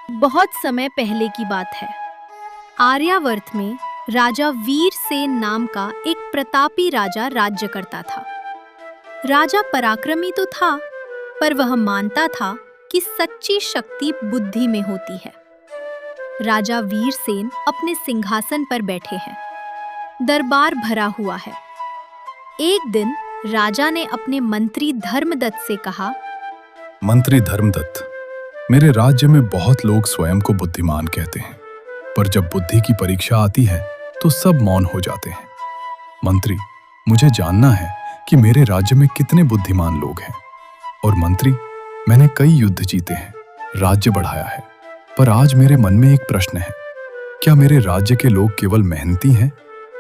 बहुत समय पहले की बात है। आर्यावर्त में राजा वीरसेन नाम का एक प्रतापी राजा राज्य करता था। राजा पराक्रमी तो था, पर वह मानता था कि सच्ची शक्ति बुद्धि में होती है। राजा वीरसेन अपने सिंहासन पर बैठे हैं। दरबार भरा हुआ है। एक दिन राजा ने अपने मंत्री धर्मदत्त से कहा, मंत्री धर्मदत्त, मेरे राज्य में बहुत लोग स्वयं को बुद्धिमान कहते हैं, पर जब बुद्धि की परीक्षा आती है तो सब मौन हो जाते हैं। मंत्री, मुझे जानना है कि मेरे राज्य में कितने बुद्धिमान लोग हैं। और मंत्री, मैंने कई युद्ध जीते हैं, राज्य बढ़ाया है, पर आज मेरे मन में एक प्रश्न है, क्या मेरे राज्य के लोग केवल मेहनती हैं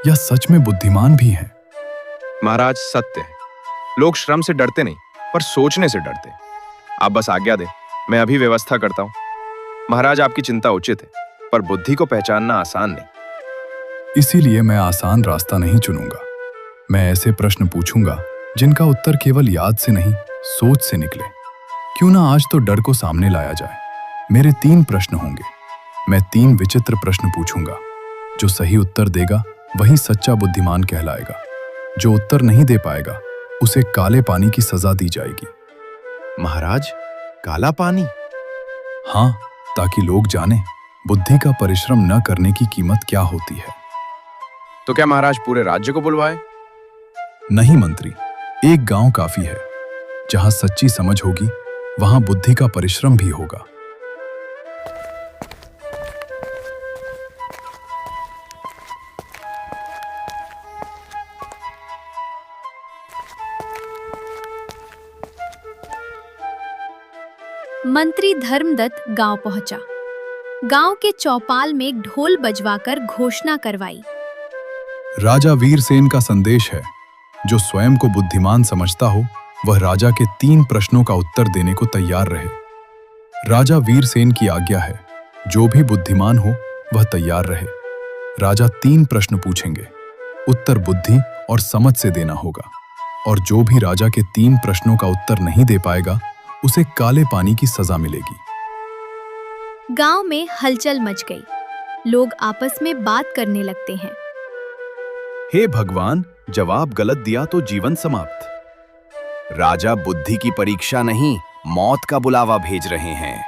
या सच में बुद्धिमान भी हैं? महाराज, सत्य है, लोग श्रम से डरते नहीं, पर सोचने से डरते। आप बस आज्ञा दें, मैं अभी व्यवस्था करता हूं। महाराज, आपकी चिंता उचित है, पर बुद्धि को पहचानना आसान नहीं। इसीलिए मैं आसान रास्ता नहीं चुनूंगा। मैं ऐसे प्रश्न पूछूंगा जिनका उत्तर केवल याद से नहीं, सोच से निकले। क्यों ना आज तो डर को सामने लाया जाए। मेरे 3 प्रश्न होंगे। मैं 3 विचित्र प्रश्न पूछूंगा। जो सही उत्तर देगा वही सच्चा बुद्धिमान कहलाएगा। जो उत्तर नहीं दे पाएगा उसे काले पानी की सजा दी जाएगी। महाराज, काला पानी? हाँ, ताकि लोग जाने बुद्धि का परिश्रम न करने की कीमत क्या होती है। तो क्या महाराज पूरे राज्य को बुलवाए? नहीं मंत्री, एक गांव काफी है। जहां सच्ची समझ होगी वहां बुद्धि का परिश्रम भी होगा। मंत्री धर्मदत्त गांव पहुंचा। गांव के चौपाल में एक ढोल बजवाकर घोषणा करवाई, राजा वीरसेन का संदेश है, जो स्वयं को बुद्धिमान समझता हो वह राजा के 3 प्रश्नों का उत्तर देने को तैयार रहे। राजा वीरसेन की आज्ञा है, जो भी बुद्धिमान हो वह तैयार रहे। राजा 3 प्रश्न पूछेंगे, उत्तर बुद्धि और समझ से देना होगा, और जो भी राजा के 3 प्रश्नों का उत्तर नहीं दे पाएगा उसे काले पानी की सजा मिलेगी। गांव में हलचल मच गई। लोग आपस में बात करने लगते हैं। हे भगवान, जवाब गलत दिया तो जीवन समाप्त। राजा बुद्धि की परीक्षा नहीं, मौत का बुलावा भेज रहे हैं।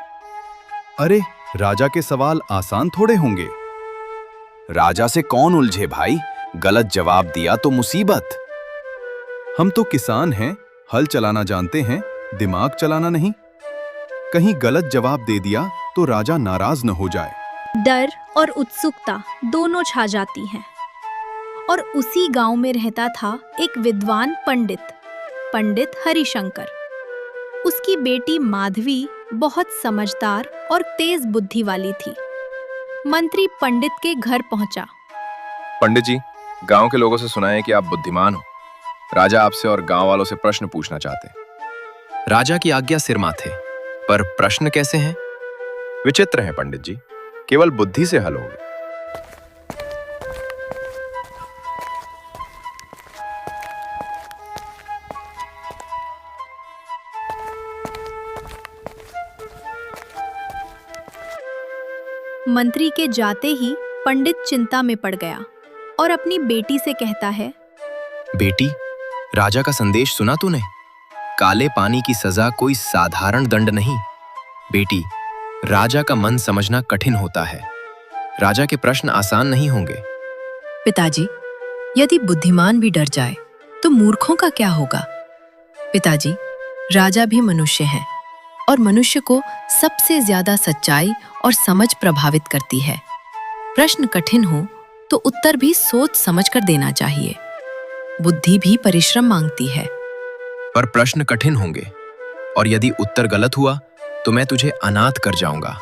अरे, राजा के सवाल आसान थोड़े होंगे। राजा से कौन उलझे भाई, गलत जवाब दिया तो मुसीबत। हम तो किसान हैं, हल चलाना जानते हैं, दिमाग चलाना नहीं। कहीं गलत जवाब दे दिया तो राजा नाराज न हो जाए। डर और उत्सुकता दोनों छा जाती हैं। और उसी गांव में रहता था एक विद्वान पंडित हरिशंकर। उसकी बेटी माधवी बहुत समझदार और तेज बुद्धि वाली थी। मंत्री पंडित के घर पहुंचा। पंडित जी, गांव के लोगों से सुना है कि आप बुद्धिमान हो। राजा आपसे और गांव वालों से प्रश्न पूछना चाहते हैं। राजा की आज्ञा सिर माथे, पर प्रश्न कैसे हैं? विचित्र हैं पंडित जी, केवल बुद्धि से हल होंगे। मंत्री के जाते ही पंडित चिंता में पड़ गया और अपनी बेटी से कहता है, बेटी, राजा का संदेश सुना तूने? काले पानी की सजा कोई साधारण दंड नहीं। बेटी, राजा का मन समझना कठिन होता है। राजा के प्रश्न आसान नहीं होंगे। पिताजी, यदि बुद्धिमान भी डर जाए तो मूर्खों का क्या होगा? पिताजी, राजा भी मनुष्य हैं और मनुष्य को सबसे ज्यादा सच्चाई और समझ प्रभावित करती है। प्रश्न कठिन हो तो उत्तर भी सोच समझकर देना चाहिए। बुद्धि भी परिश्रम मांगती है। पर प्रश्न कठिन होंगे, और यदि उत्तर गलत हुआ तो मैं तुझे अनाथ कर जाऊंगा।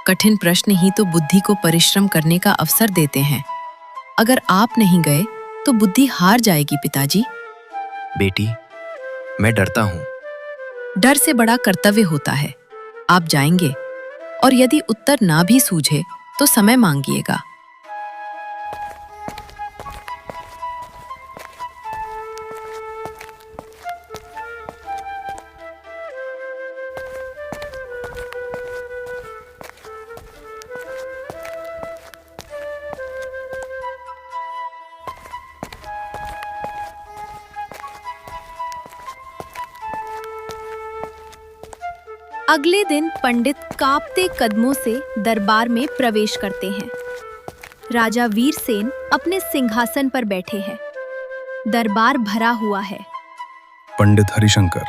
कठिन प्रश्न ही तो बुद्धि को परिश्रम करने का अवसर देते हैं। अगर आप नहीं गए तो बुद्धि हार जाएगी पिताजी। बेटी, मैं डरता हूं। डर से बड़ा कर्तव्य होता है। आप जाएंगे, और यदि उत्तर ना भी सूझे तो समय मांगिएगा। अगले दिन पंडित कांपते कदमों से दरबार में प्रवेश करते हैं। राजा वीरसेन अपने सिंहासन पर बैठे हैं। दरबार भरा हुआ है। पंडित हरिशंकर,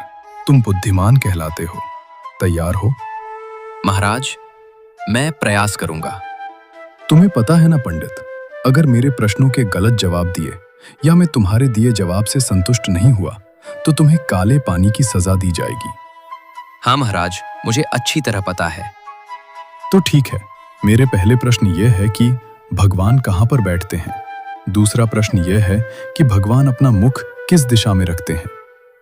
तुम बुद्धिमान कहलाते हो। तैयार हो? महाराज, मैं प्रयास करूंगा। तुम्हें पता है ना पंडित, अगर मेरे प्रश्नों के गलत जवाब दिए या मैं तुम्हारे दिए जवाब से संतुष्ट नहीं हुआ तो तुम्हें काले पानी की सजा दी जाएगी। हाँ महाराज, मुझे अच्छी तरह पता है। तो ठीक है, मेरे पहले प्रश्न यह है कि भगवान कहाँ पर बैठते हैं। दूसरा प्रश्न यह है कि भगवान अपना मुख किस दिशा में रखते हैं।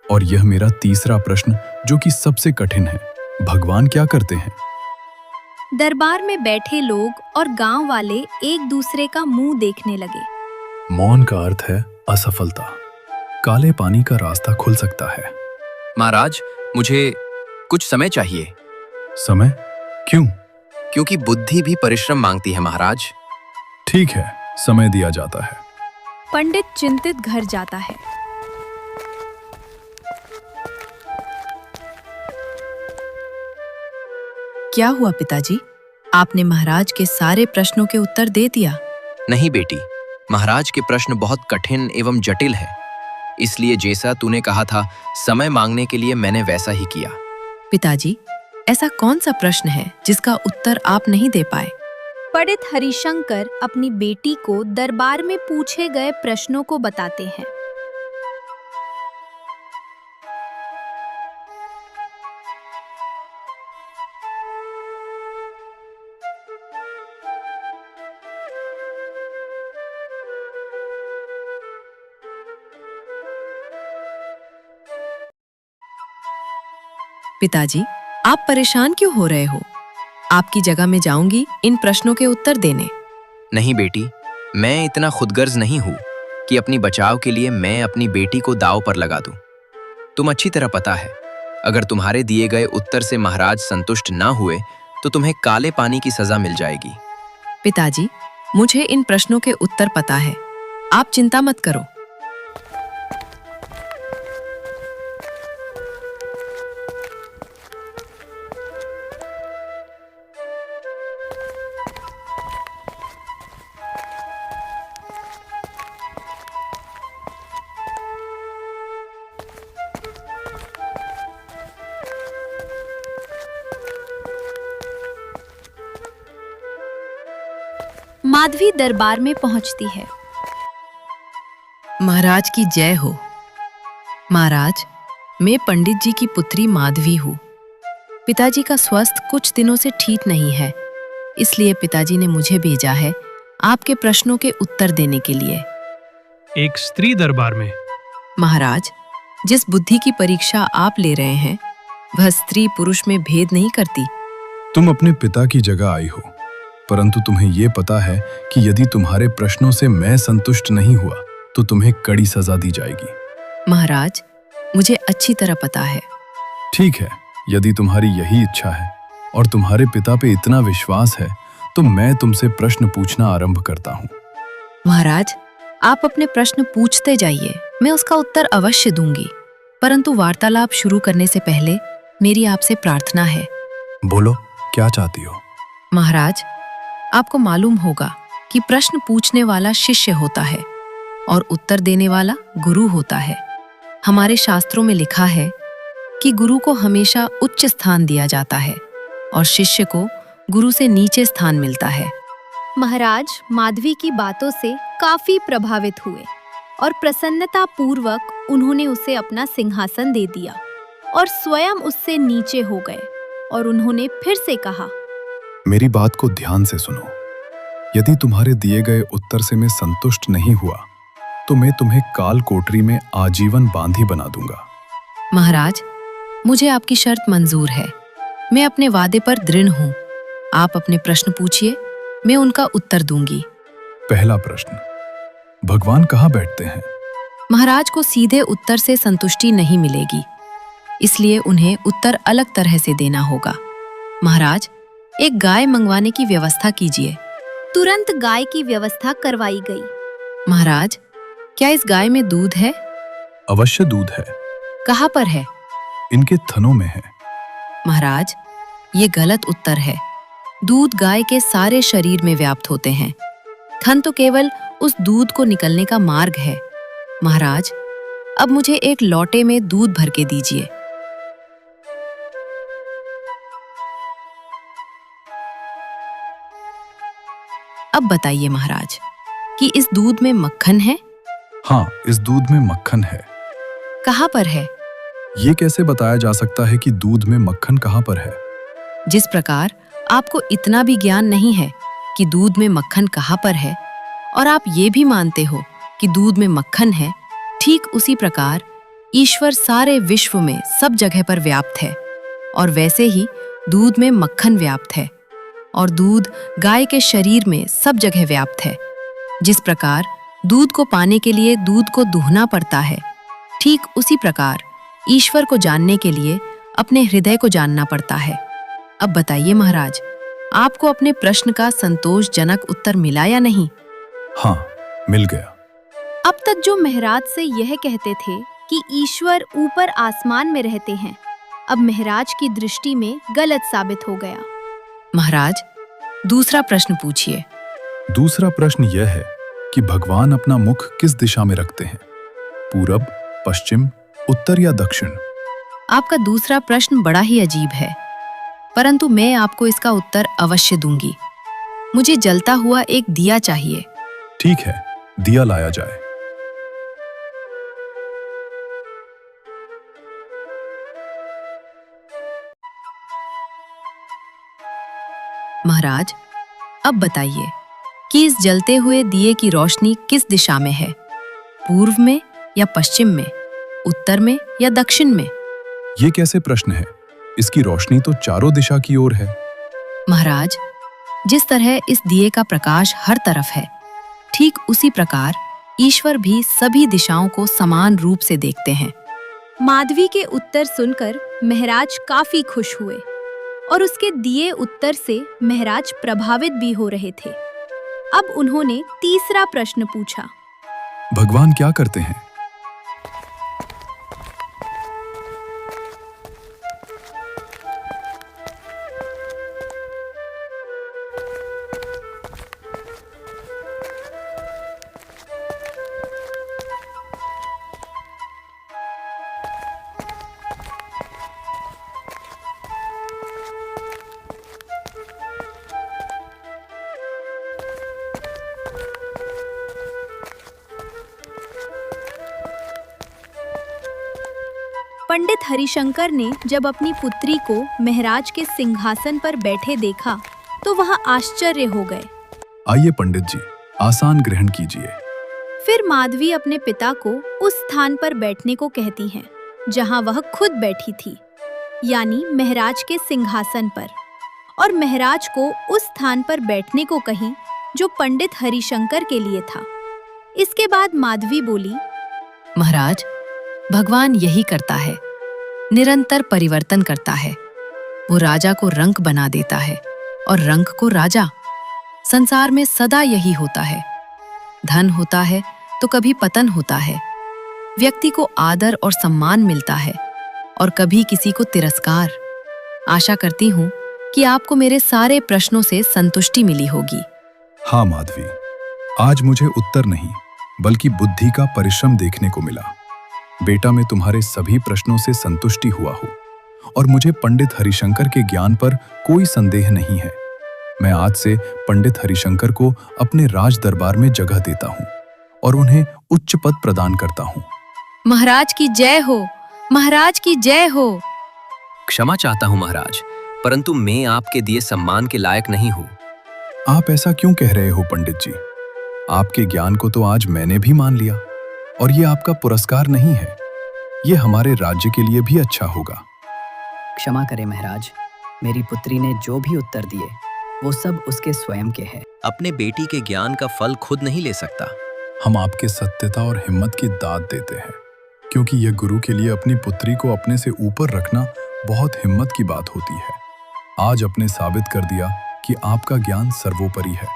और यह मेरा तीसरा प्रश्न जो कि सबसे कठिन है, भगवान क्या करते हैं। दरबार में बैठे लोग और गांव वाले एक दूसरे का मुंह देखने लगे। मौन का अर्थ है असफलता। काले पानी का रास्ता खुल सकता है। महाराज, मुझे कुछ समय चाहिए। समय? क्यों? क्योंकि बुद्धि भी परिश्रम मांगती है महाराज। ठीक है, समय दिया जाता है। पंडित चिंतित घर जाता है। क्या हुआ पिताजी? आपने महाराज के सारे प्रश्नों के उत्तर दे दिया? नहीं बेटी, महाराज के प्रश्न बहुत कठिन एवं जटिल है। इसलिए जैसा तूने कहा था समय मांगने के लिए मैंने वैसा ही किया। पिताजी, ऐसा कौन सा प्रश्न है जिसका उत्तर आप नहीं दे पाए? पंडित हरिशंकर अपनी बेटी को दरबार में पूछे गए प्रश्नों को बताते हैं। पिताजी, आप परेशान क्यों हो रहे हो? आपकी जगह मैं जाऊंगी इन प्रश्नों के उत्तर देने। नहीं बेटी, मैं इतना खुदगर्ज नहीं हूं कि अपनी बचाव के लिए मैं अपनी बेटी को दांव पर लगा दूं। तुम अच्छी तरह पता है, अगर तुम्हारे दिए गए उत्तर से महाराज संतुष्ट ना हुए तो तुम्हें काले पानी की सजा मिल जाएगी। पिताजी, मुझे इन प्रश्नों के उत्तर पता है, आप चिंता मत करो। माधवी दरबार में पहुंचती है। महाराज की जय हो। महाराज, मैं पंडित जी की पुत्री माधवी हूँ। पिताजी का स्वास्थ्य कुछ दिनों से ठीक नहीं है, इसलिए पिताजी ने मुझे भेजा है आपके प्रश्नों के उत्तर देने के लिए। एक स्त्री दरबार में? महाराज, जिस बुद्धि की परीक्षा आप ले रहे हैं वह स्त्री पुरुष में भेद नहीं करती। तुम अपने पिता की जगह आई हो, परंतु तुम्हें यह पता है कि यदि तुम्हारे प्रश्नों से मैं संतुष्ट नहीं हुआ तो तुम्हें कड़ी सजा दी जाएगी। महाराज, मुझे अच्छी तरह पता है। ठीक है, यदि तुम्हारी यही इच्छा है और तुम्हारे पिता पे इतना विश्वास है तो मैं तुमसे प्रश्न पूछना आरंभ करता हूँ। महाराज, आप अपने प्रश्न पूछते जाइए, मैं उसका उत्तर अवश्य दूंगी। परंतु वार्तालाप शुरू करने से पहले मेरी आपसे प्रार्थना है। बोलो, क्या चाहती हो? महाराज, आपको मालूम होगा कि प्रश्न पूछने वाला शिष्य होता है और उत्तर देने वाला गुरु होता है। हमारे शास्त्रों में लिखा है कि गुरु को हमेशा उच्च स्थान दिया जाता है और शिष्य को गुरु से नीचे स्थान मिलता है। महाराज माधवी की बातों से काफी प्रभावित हुए और प्रसन्नता पूर्वक उन्होंने उसे अपना सिंहासन दे दिया और स्वयं उससे नीचे हो गए और उन्होंने फिर से कहा, मेरी बात को ध्यान से सुनो। यदि तुम्हारे दिए गए उत्तर से मैं संतुष्ट नहीं हुआ तो मैं तुम्हें काल कोठरी में आजीवन बांधी बना दूंगा। महाराज, मुझे आपकी शर्त मंजूर है। मैं अपने वादे पर दृढ़ हूँ। आप अपने प्रश्न पूछिए, मैं उनका उत्तर दूंगी। पहला प्रश्न, भगवान कहाँ बैठते हैं? महाराज को सीधे उत्तर से संतुष्टि नहीं मिलेगी, इसलिए उन्हें उत्तर अलग तरह से देना होगा। महाराज, एक गाय मंगवाने की व्यवस्था कीजिए। तुरंत गाय की व्यवस्था करवाई गई। महाराज, क्या इस गाय में दूध है? अवश्य दूध है। कहाँ पर है? इनके थनों में है। महाराज, ये गलत उत्तर है। दूध गाय के सारे शरीर में व्याप्त होते हैं। थन तो केवल उस दूध को निकलने का मार्ग है। महाराज, अब मुझे एक लोटे में दूध भर के दीजिए। अब बताइए महाराज कि इस दूध में मक्खन है? हाँ, इस दूध में मक्खन है। कहाँ पर है? ये कैसे बताया जा सकता है कि दूध में मक्खन कहाँ पर है? जिस प्रकार आपको इतना भी ज्ञान नहीं है कि दूध में मक्खन कहाँ पर है, और आप ये भी मानते हो कि दूध में मक्खन है, ठीक उसी प्रकार ईश्वर सारे विश्व में सब जगह पर व्याप्त है, और वैसे ही दूध में मक्खन व्याप्त है, और दूध गाय के शरीर में सब जगह व्याप्त है। जिस प्रकार दूध को पाने के लिए दूध को दूहना पड़ता है, ठीक उसी प्रकार ईश्वर को जानने के लिए अपने हृदय को जानना पड़ता है। अब बताइए महाराज, आपको अपने प्रश्न का संतोषजनक उत्तर मिला या नहीं? हाँ, मिल गया। अब तक जो महराज से यह कहते थे कि ईश्वर ऊपर आसमान में रहते हैं, अब महराज की दृष्टि में गलत साबित हो गया। महाराज, दूसरा प्रश्न पूछिए। दूसरा प्रश्न यह है कि भगवान अपना मुख किस दिशा में रखते हैं? पूरब, पश्चिम, उत्तर या दक्षिण? आपका दूसरा प्रश्न बड़ा ही अजीब है, परंतु मैं आपको इसका उत्तर अवश्य दूंगी। मुझे जलता हुआ एक दिया चाहिए। ठीक है, दिया लाया जाए। महाराज, अब बताइए कि इस जलते हुए दिए की रोशनी किस दिशा में है? पूर्व में या पश्चिम में, उत्तर में या दक्षिण में? ये कैसे प्रश्न है? इसकी रोशनी तो चारों दिशा की ओर है। महाराज, जिस तरह इस दिए का प्रकाश हर तरफ है, ठीक उसी प्रकार ईश्वर भी सभी दिशाओं को समान रूप से देखते हैं। माधवी के उत्तर सुनकर महराज काफी खुश हुए, और उसके दिए उत्तर से महराज प्रभावित भी हो रहे थे। अब उन्होंने तीसरा प्रश्न पूछा। भगवान क्या करते हैं? पंडित हरिशंकर ने जब अपनी पुत्री को महराज के सिंहासन पर बैठे देखा तो वह आश्चर्य हो गए। आइए पंडित जी, आसान ग्रहण कीजिए। फिर माधवी अपने पिता को उस स्थान पर बैठने को कहती हैं जहां वह खुद बैठी थी, यानी महराज के सिंहासन पर, और महराज को उस स्थान पर बैठने को कही जो पंडित हरिशंकर के लिए था। इसके बाद माधवी बोली, महाराज, भगवान यही करता है, निरंतर परिवर्तन करता है। वो राजा को रंक बना देता है और रंक को राजा। संसार में सदा यही होता है। धन होता है तो कभी पतन होता है। व्यक्ति को आदर और सम्मान मिलता है और कभी किसी को तिरस्कार। आशा करती हूँ कि आपको मेरे सारे प्रश्नों से संतुष्टि मिली होगी। हाँ माधवी, आज मुझे उत्तर नहीं बल्कि बुद्धि का परिश्रम देखने को मिला। बेटा, मैं तुम्हारे सभी प्रश्नों से संतुष्टि हुआ हूँ और मुझे पंडित हरिशंकर के ज्ञान पर कोई संदेह नहीं है। मैं आज से पंडित हरिशंकर को अपने राज दरबार में जगह देता हूँ और उन्हें उच्च पद प्रदान करता हूँ। महाराज की जय हो, महाराज की जय हो। क्षमा चाहता हूँ महाराज, परंतु मैं आपके दिए सम्मान के लायक नहीं हूँ। आप ऐसा क्यों कह रहे हो पंडित जी? आपके ज्ञान को तो आज मैंने भी मान लिया और ये आपका पुरस्कार नहीं है, ये हमारे राज्य के लिए भी अच्छा होगा। क्षमा करें महाराज, मेरी पुत्री ने जो भी उत्तर दिए वो सब उसके स्वयं के हैं। अपने बेटी के ज्ञान का फल खुद नहीं ले सकता। हम आपके सत्यता और हिम्मत की दाद देते हैं, क्योंकि यह गुरु के लिए अपनी पुत्री को अपने से ऊपर रखना बहुत हिम्मत की बात होती है। आज आपने साबित कर दिया कि आपका ज्ञान सर्वोपरि है।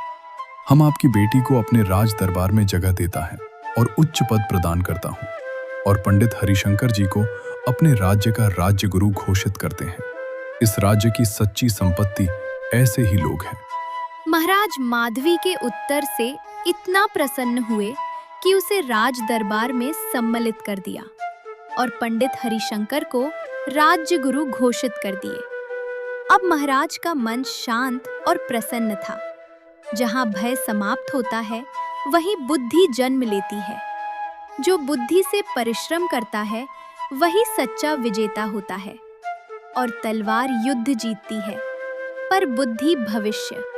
हम आपकी बेटी को अपने राज दरबार में जगह देता है और उच्च पद प्रदान करता हूँ और पंडित हरिशंकर जी को अपने राज्य का राज्य गुरु घोषित करते हैं। इस राज्य की सच्ची संपत्ति ऐसे ही लोग हैं। महाराज माधवी के उत्तर से इतना प्रसन्न हुए कि उसे राज दरबार में सम्मिलित कर दिया और पंडित हरिशंकर को राज्य गुरु घोषित कर दिए। अब महाराज का मन शांत और प्रसन्न था। जहां भय समाप्त होता है, वहीं बुद्धि जन्म लेती है। जो बुद्धि से परिश्रम करता है, वही सच्चा विजेता होता है। और तलवार युद्ध जीतती है, पर बुद्धि भविष्य।